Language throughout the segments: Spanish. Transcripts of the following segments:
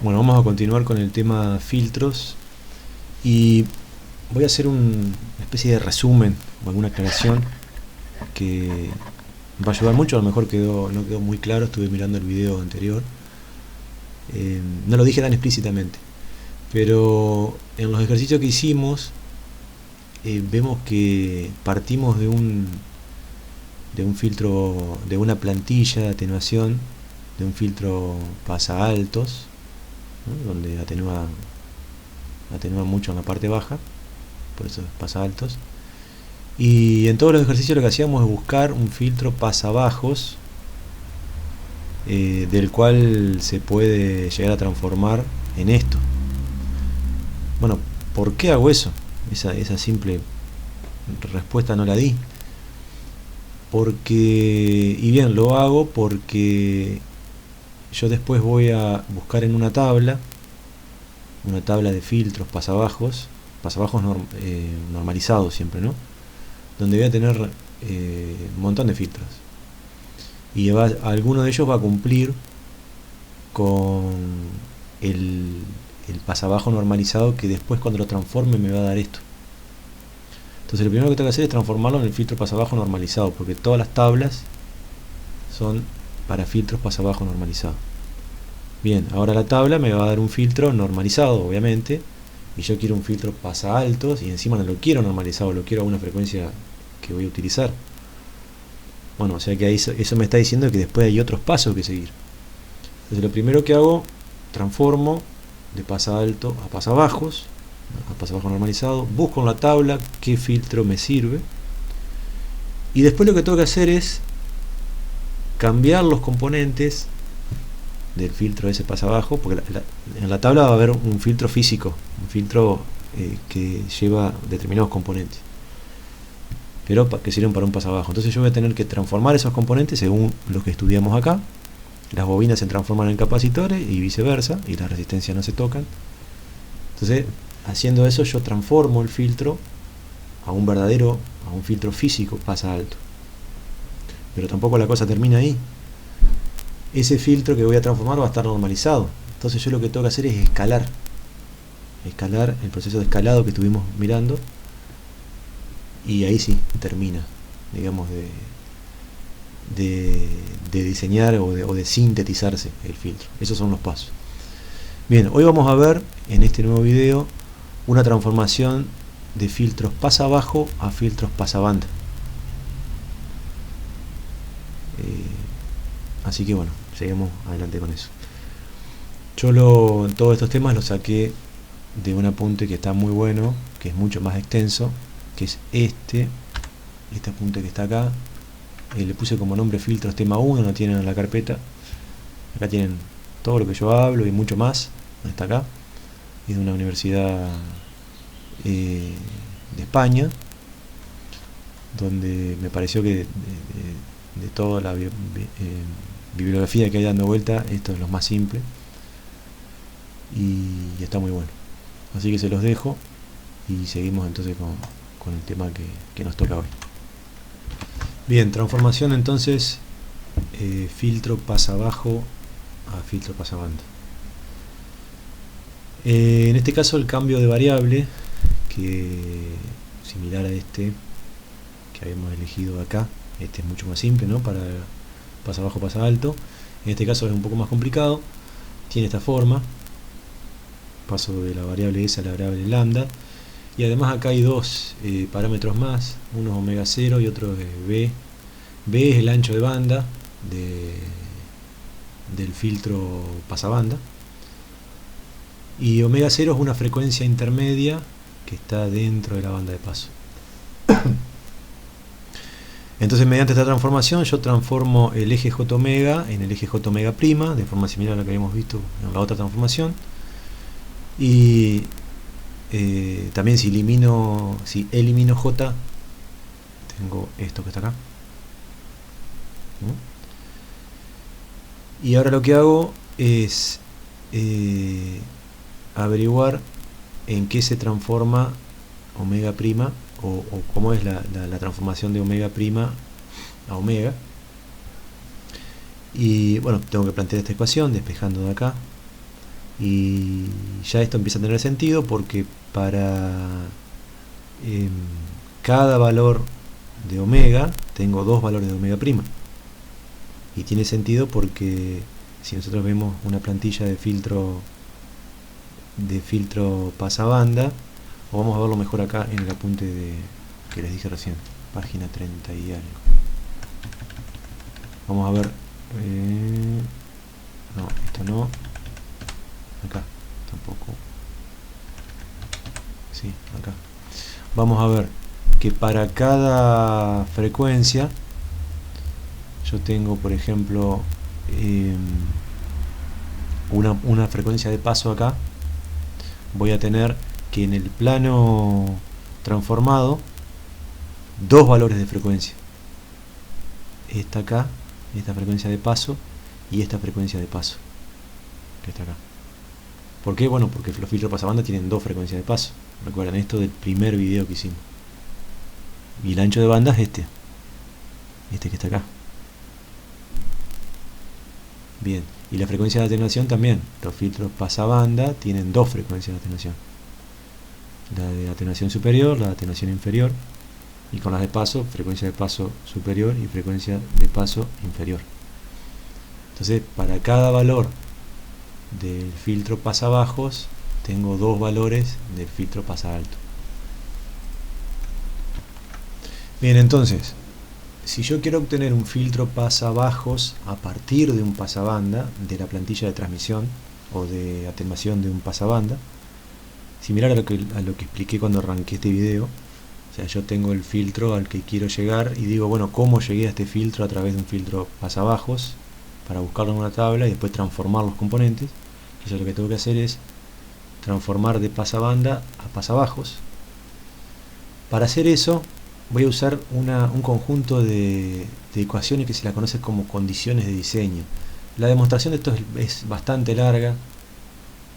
Bueno, vamos a continuar con el tema filtros y voy a hacer una especie de resumen o alguna aclaración que va a ayudar mucho. A lo mejor no quedó muy claro, estuve mirando el video anterior, no lo dije tan explícitamente, pero en los ejercicios que hicimos vemos que partimos de un filtro, de una plantilla de atenuación, de un filtro pasa altos, ¿no? Donde atenúa mucho en la parte baja, por eso pasa altos. Y en todos los ejercicios lo que hacíamos es buscar un filtro pasa bajos, del cual se puede llegar a transformar en esto. Bueno, ¿por qué hago eso? Esa simple respuesta no la di. Lo hago porque yo después voy a buscar en una tabla de filtros pasabajos normalizados siempre, ¿no? Donde voy a tener un montón de filtros, y alguno de ellos va a cumplir con el pasabajo normalizado, que después cuando lo transforme me va a dar esto. Entonces lo primero que tengo que hacer es transformarlo en el filtro pasabajo normalizado, porque todas las tablas son para filtros pasabajo normalizado. Bien, ahora la tabla me va a dar un filtro normalizado, obviamente, y yo quiero un filtro pasa altos, y encima no lo quiero normalizado, lo quiero a una frecuencia que voy a utilizar. Bueno, o sea que eso me está diciendo que después hay otros pasos que seguir. Entonces lo primero que hago, transformo de pasa alto a pasa bajos normalizado, busco en la tabla qué filtro me sirve, y después lo que tengo que hacer es cambiar los componentes del filtro ese pasa bajo, porque en la tabla va a haber un filtro físico, un filtro que lleva determinados componentes, pero que sirven para un pasabajo. Entonces yo voy a tener que transformar esos componentes según lo que estudiamos acá. Las bobinas se transforman en capacitores y viceversa, y las resistencias no se tocan. Entonces, haciendo eso, yo transformo el filtro a un filtro físico pasa alto. Pero tampoco la cosa termina ahí. Ese filtro que voy a transformar va a estar normalizado. Entonces yo lo que tengo que hacer es escalar el proceso de escalado que estuvimos mirando, y ahí sí termina, digamos, de diseñar o de sintetizarse el filtro. Esos son los pasos. Bien, hoy vamos a ver en este nuevo video una transformación de filtros pasa bajo a filtros pasa banda. Así que bueno, seguimos adelante con eso. Yo todos estos temas los saqué de un apunte que está muy bueno, que es mucho más extenso, que es este apunte que está acá. Le puse como nombre filtros tema 1, lo tienen en la carpeta. Acá tienen todo lo que yo hablo y mucho más. Está acá. Es de una universidad de España, donde me pareció que de toda la bibliografía que hay dando vuelta, esto es lo más simple y está muy bueno. Así que se los dejo y seguimos entonces con el tema que nos toca hoy. Bien, transformación entonces, filtro pasa bajo a filtro pasa banda. En este caso el cambio de variable, que similar a este que habíamos elegido acá, este es mucho más simple, ¿no? Para pasa bajo, pasa alto. En este caso es un poco más complicado. Tiene esta forma: paso de la variable S a la variable lambda, y además acá hay dos parámetros más, uno es omega 0 y otro es B. B es el ancho de banda del filtro pasabanda, y omega 0 es una frecuencia intermedia que está dentro de la banda de paso. Entonces, mediante esta transformación yo transformo el eje J omega en el eje J omega prima, de forma similar a lo que habíamos visto en la otra transformación. Y también si elimino J, tengo esto que está acá, ¿no? Y ahora lo que hago es averiguar en qué se transforma omega prima, o cómo es la transformación de omega prima a omega. Y bueno, tengo que plantear esta ecuación despejando de acá. Y ya esto empieza a tener sentido porque para em, cada valor de omega tengo dos valores de omega prima. Y tiene sentido porque si nosotros vemos una plantilla de filtro pasabanda, o vamos a verlo mejor acá en el apunte que les dije recién, página 30 y algo. Vamos a ver, no, esto no, acá tampoco, sí, acá. Vamos a ver que para cada frecuencia yo tengo, por ejemplo, una frecuencia de paso acá. Voy a tener que en el plano transformado dos valores de frecuencia, esta acá, esta frecuencia de paso, y esta frecuencia de paso que está acá. ¿Por qué? Bueno, porque los filtros pasabanda tienen dos frecuencias de paso. Recuerden esto del primer video que hicimos. Y el ancho de banda es este que está acá. Bien, y la frecuencia de atenuación también. Los filtros pasabanda tienen dos frecuencias de atenuación. La de atenuación superior, la de atenuación inferior. Y con las de paso, frecuencia de paso superior y frecuencia de paso inferior. Entonces, para cada valor del filtro pasabajos, tengo dos valores del filtro pasalto. Bien, entonces, si yo quiero obtener un filtro pasabajos a partir de un pasabanda, de la plantilla de transmisión o de atenuación de un pasabanda, similar a lo que expliqué cuando arranqué este video, o sea, yo tengo el filtro al que quiero llegar y digo, bueno, ¿cómo llegué a este filtro a través de un filtro pasabajos? Para buscarlo en una tabla y después transformar los componentes. Entonces lo que tengo que hacer es transformar de pasabanda a pasabajos. Para hacer eso voy a usar un conjunto de ecuaciones que se las conoce como condiciones de diseño. La demostración de esto es bastante larga,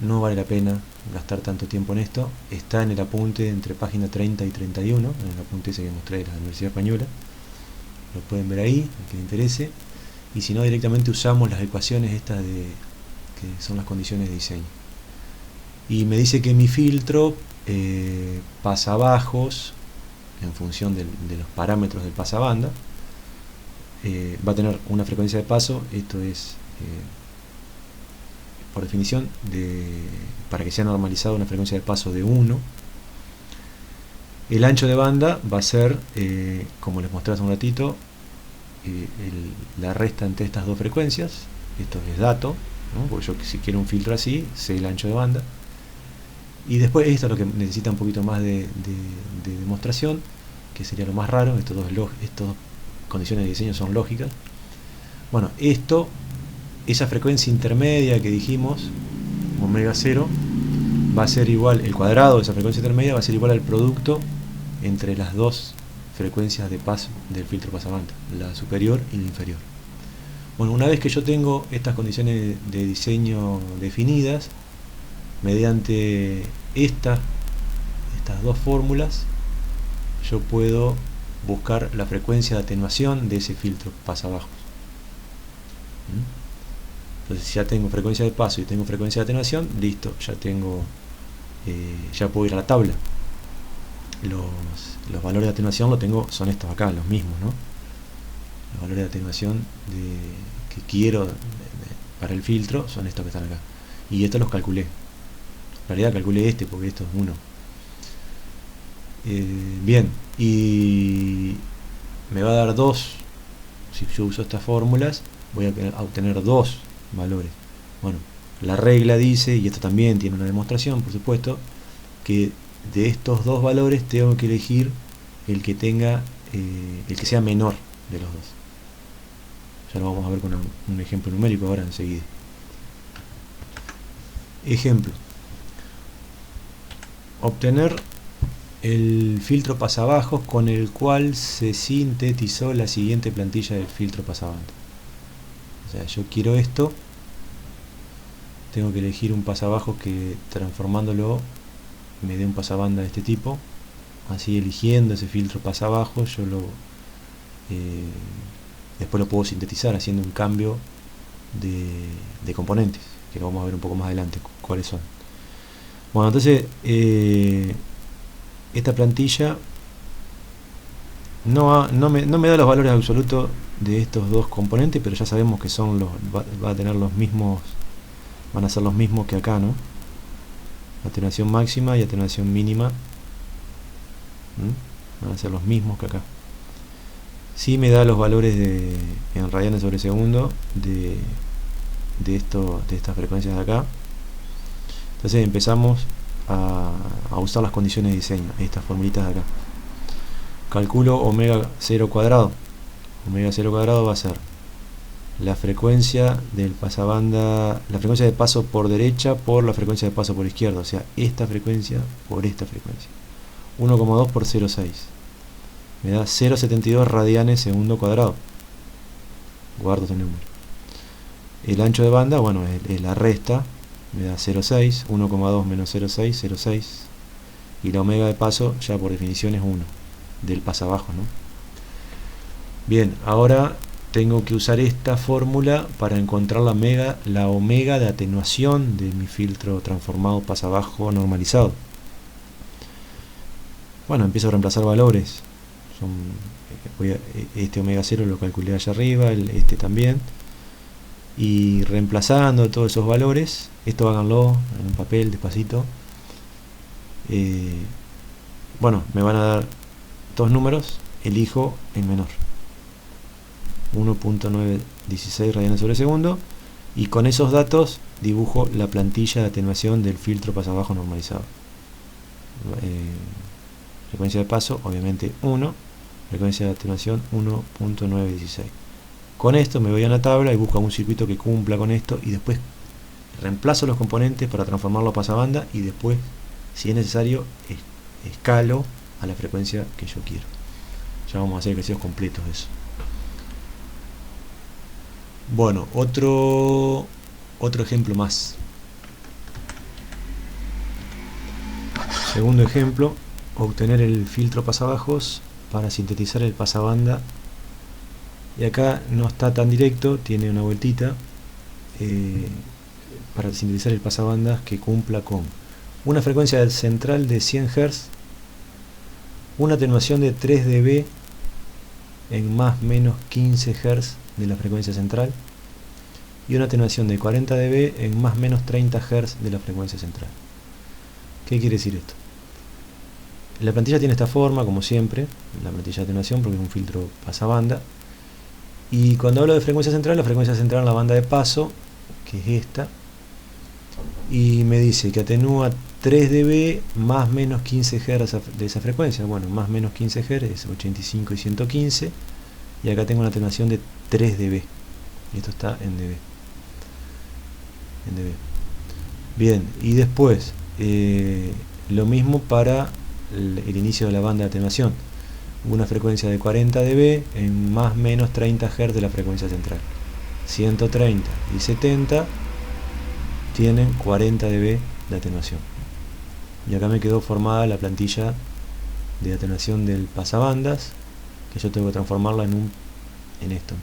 no vale la pena gastar tanto tiempo en esto. Está en el apunte entre página 30 y 31, en el apunte ese que mostré de la Universidad Española. Lo pueden ver ahí, al que le interese. Y si no, directamente usamos las ecuaciones estas que son las condiciones de diseño. Y me dice que mi filtro pasabajos, en función de los parámetros del pasabanda, va a tener una frecuencia de paso. Esto es por definición para que sea normalizado, una frecuencia de paso de 1. El ancho de banda va a ser, como les mostré hace un ratito, la resta entre estas dos frecuencias. Esto es dato, ¿no? Porque yo, si quiero un filtro así, sé el ancho de banda. Y después esto es lo que necesita un poquito más de demostración, que sería lo más raro. Estas dos condiciones de diseño son lógicas. Bueno, esa frecuencia intermedia que dijimos, omega 0, va a ser igual, el cuadrado de esa frecuencia intermedia va a ser igual al producto entre las dos frecuencias de paso del filtro pasabanda, la superior y la inferior. Bueno, una vez que yo tengo estas condiciones de diseño definidas, mediante estas dos fórmulas, yo puedo buscar la frecuencia de atenuación de ese filtro pasabajos. Entonces, si ya tengo frecuencia de paso y tengo frecuencia de atenuación, listo, ya puedo ir a la tabla. Los valores de atenuación son estos acá, los mismos, ¿no? Los valores de atenuación que quiero para el filtro son estos que están acá. Y estos los calculé. En realidad calculé porque esto es 1. Bien, y me va a dar 2. Si yo uso estas fórmulas, voy a obtener 2 valores. Bueno, la regla dice, y esto también tiene una demostración, por supuesto, que de estos dos valores tengo que elegir el que sea menor de los dos. Ya lo vamos a ver con un ejemplo numérico ahora enseguida. Ejemplo: obtener el filtro pasabajos con el cual se sintetizó la siguiente plantilla del filtro pasabanda. O sea, yo quiero esto, tengo que elegir un pasabajos que, transformándolo, me dé un pasabanda de este tipo. Así, eligiendo ese filtro pasabajos, yo después lo puedo sintetizar haciendo un cambio de componentes, que lo vamos a ver un poco más adelante cuáles son. Bueno, entonces esta plantilla no me da los valores absolutos de estos dos componentes, pero ya sabemos que son va a tener los mismos, van a ser los mismos que acá, ¿no? Atenuación máxima y atenuación mínima van a ser los mismos que acá. Sí me da los valores en radianes sobre segundo de estas frecuencias de acá. Entonces empezamos a usar las condiciones de diseño, estas formulitas de acá. Calculo omega 0 cuadrado. Omega 0 cuadrado va a ser la frecuencia del pasabanda, la frecuencia de paso por derecha por la frecuencia de paso por izquierda, o sea, esta frecuencia por esta frecuencia. 1,2 por 0,6 me da 0,72 radianes segundo cuadrado. Guardo este número. El ancho de banda, bueno, es la resta, me da 0,6, 1,2 menos 0,6, 0,6, y la omega de paso ya por definición es 1 del pasabajo, ¿no? Bien, ahora tengo que usar esta fórmula para encontrar la omega de atenuación de mi filtro transformado pasabajo normalizado. Bueno, empiezo a reemplazar valores. Este omega 0 lo calculé allá arriba, este también, y reemplazando todos esos valores, esto háganlo en un papel despacito. Bueno, me van a dar dos números, elijo el menor, 1.916 radianes sobre segundo, y con esos datos dibujo la plantilla de atenuación del filtro pasabajo normalizado. Frecuencia de paso, obviamente 1, frecuencia de atenuación 1.916. Con esto me voy a una tabla y busco un circuito que cumpla con esto, y después reemplazo los componentes para transformarlo a pasabanda, y después, si es necesario, escalo a la frecuencia que yo quiero. Ya vamos a hacer ejercicios completos de eso. Bueno, otro ejemplo más. Segundo ejemplo, obtener el filtro pasabajos para sintetizar el pasabanda. Y acá no está tan directo, tiene una vueltita. Para sintetizar el pasabandas que cumpla con una frecuencia central de 100 Hz, una atenuación de 3 dB en más menos 15 Hz de la frecuencia central, y una atenuación de 40 dB en más menos 30 Hz de la frecuencia central. ¿Qué quiere decir esto? La plantilla tiene esta forma, como siempre, la plantilla de atenuación, porque es un filtro pasabanda. Y cuando hablo de frecuencia central, la frecuencia central en la banda de paso, que es esta, y me dice que atenúa 3 dB más menos 15 Hz de esa frecuencia. Bueno, más menos 15 Hz es 85 y 115, y acá tengo una atenuación de 3 dB, y esto está en dB. Bien, y después lo mismo para el inicio de la banda de atenuación, una frecuencia de 40 dB en más menos 30 Hz de la frecuencia central. 130 y 70 tienen 40 dB de atenuación, y acá me quedó formada la plantilla de atenuación del pasabandas, que yo tengo que transformarla en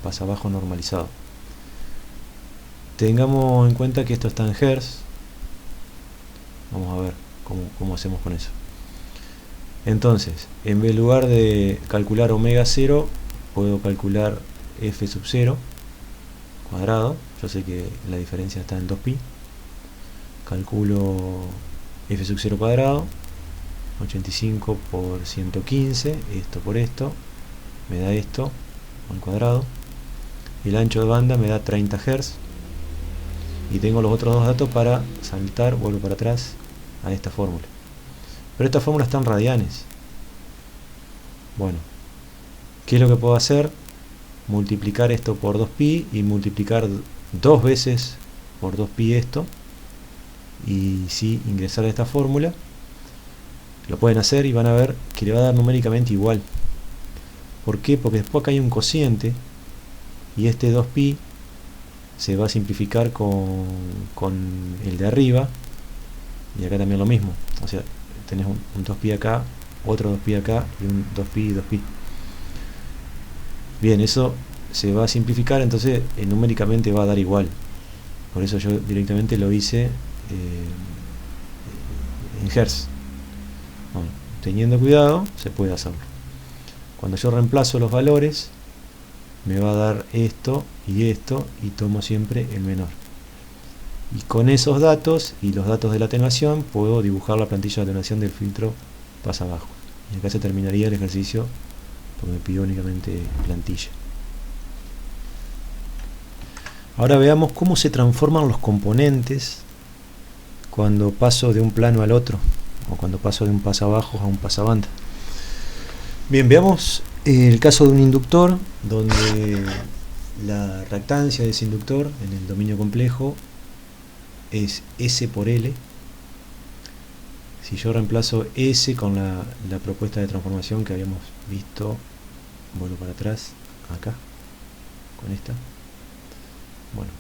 pasabajo normalizado. Tengamos en cuenta que esto está en Hz. Vamos a ver cómo hacemos con eso. Entonces, en lugar de calcular omega 0, puedo calcular f sub 0 cuadrado. Yo sé que la diferencia está en 2pi. Calculo f sub 0 cuadrado, 85 por 115, esto por esto, me da esto al cuadrado. El ancho de banda me da 30 Hz. Y tengo los otros dos datos para saltar, vuelvo para atrás a esta fórmula. Pero esta fórmula está en radianes. Bueno, ¿qué es lo que puedo hacer? Multiplicar esto por 2pi y multiplicar dos veces por 2pi esto, y sí ingresar a esta fórmula. Lo pueden hacer y van a ver que le va a dar numéricamente igual. ¿Por qué? Porque después acá hay un cociente, y este 2pi se va a simplificar con el de arriba, y acá también lo mismo. O sea, tenés un 2pi acá, otro 2pi acá, y un 2pi y 2pi. Bien, eso se va a simplificar, entonces numéricamente va a dar igual. Por eso yo directamente lo hice en Hertz. Bueno, teniendo cuidado se puede hacerlo. Cuando yo reemplazo los valores me va a dar esto y tomo siempre el menor. Y con esos datos y los datos de la atenuación puedo dibujar la plantilla de atenuación del filtro pasa abajo. Y acá se terminaría el ejercicio porque me pidió únicamente plantilla. Ahora veamos cómo se transforman los componentes cuando paso de un plano al otro, o cuando paso de un pasabajos a un pasabanda. Bien, veamos el caso de un inductor donde la reactancia de ese inductor en el dominio complejo es S por L. Si yo reemplazo S con la propuesta de transformación que habíamos visto, vuelvo para atrás, acá, con esta, bueno,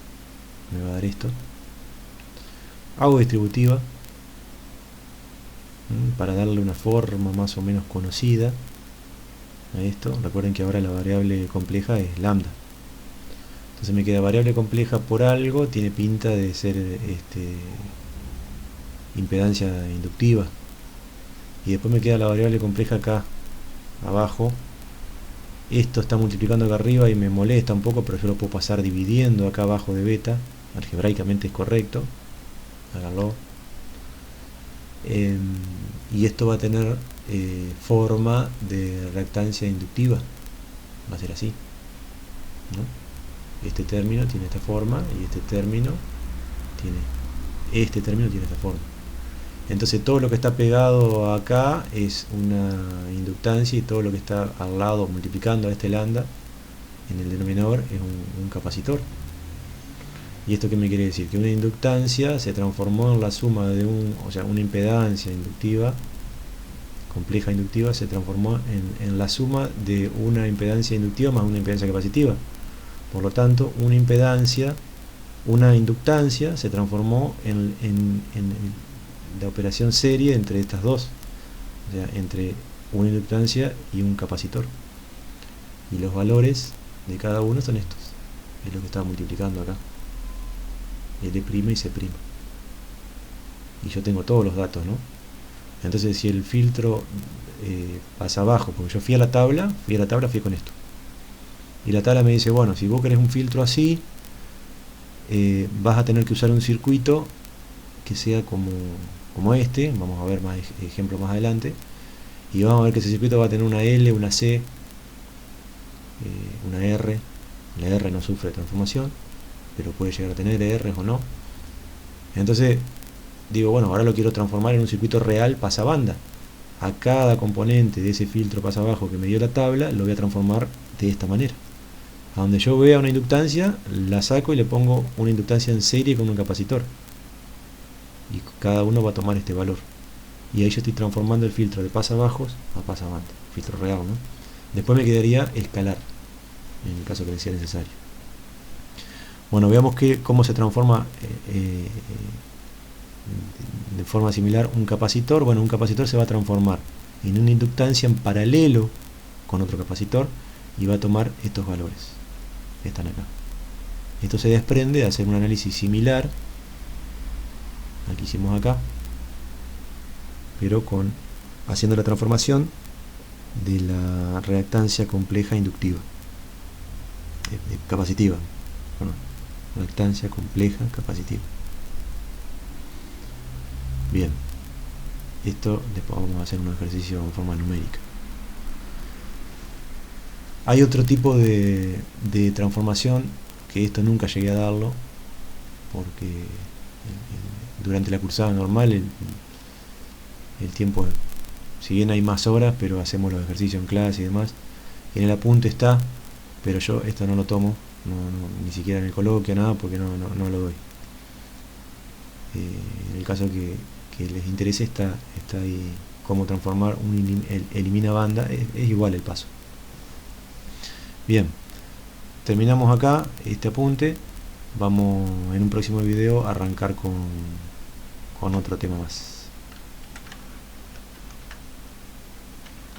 me va a dar esto. Hago distributiva para darle una forma más o menos conocida a esto. Recuerden que ahora la variable compleja es lambda. Entonces me queda variable compleja por algo, tiene pinta de ser impedancia inductiva. Y después me queda la variable compleja acá abajo. Esto está multiplicando acá arriba y me molesta un poco, pero yo lo puedo pasar dividiendo acá abajo de beta. Algebraicamente es correcto. Háganlo. Y esto va a tener forma de reactancia inductiva. Va a ser así, ¿no? Este término tiene esta forma y este término tiene esta forma. Entonces todo lo que está pegado acá es una inductancia y todo lo que está al lado multiplicando a este lambda en el denominador es un capacitor. ¿Y esto qué me quiere decir? Que una inductancia se transformó en la suma de una impedancia inductiva, compleja inductiva, se transformó en la suma de una impedancia inductiva más una impedancia capacitiva. Por lo tanto, una inductancia se transformó en la operación serie entre estas dos, o sea, entre una inductancia y un capacitor. Y los valores de cada uno son estos, es lo que estaba multiplicando acá. L' y C'. Y yo tengo todos los datos, ¿no? Entonces si el filtro pasa abajo, porque yo fui a la tabla, fui con esto. Y la tabla me dice, bueno, si vos querés un filtro así, vas a tener que usar un circuito que sea como este. Vamos a ver más ejemplos más adelante. Y vamos a ver que ese circuito va a tener una L, una C, una R. La R no sufre transformación, pero puede llegar a tener R o no. Entonces digo, bueno, ahora lo quiero transformar en un circuito real pasabanda. A cada componente de ese filtro pasa abajo que me dio la tabla lo voy a transformar de esta manera. A donde yo vea una inductancia, la saco y le pongo una inductancia en serie con un capacitor. Y cada uno va a tomar este valor. Y ahí yo estoy transformando el filtro de pasabajos a pasabanda. Filtro real, ¿no? Después me quedaría escalar, en el caso que sea necesario. Bueno, veamos cómo se transforma de forma similar un capacitor. Bueno, un capacitor se va a transformar en una inductancia en paralelo con otro capacitor y va a tomar estos valores que están acá. Esto se desprende de hacer un análisis similar al que hicimos acá, pero haciendo la transformación de la reactancia compleja inductiva, capacitiva, bueno, reactancia compleja capacitiva. Bien, esto después vamos a hacer un ejercicio en forma numérica. Hay otro tipo de transformación que esto nunca llegué a darlo porque durante la cursada normal el tiempo, si bien hay más horas, pero hacemos los ejercicios en clase y demás, y en el apunte está, pero yo esto no lo tomo, ni siquiera en el coloquio, nada, porque no lo doy. En el caso que les interese está ahí cómo transformar el elimina banda, es igual el paso. Bien, terminamos acá este apunte. Vamos en un próximo video a arrancar con otro tema más.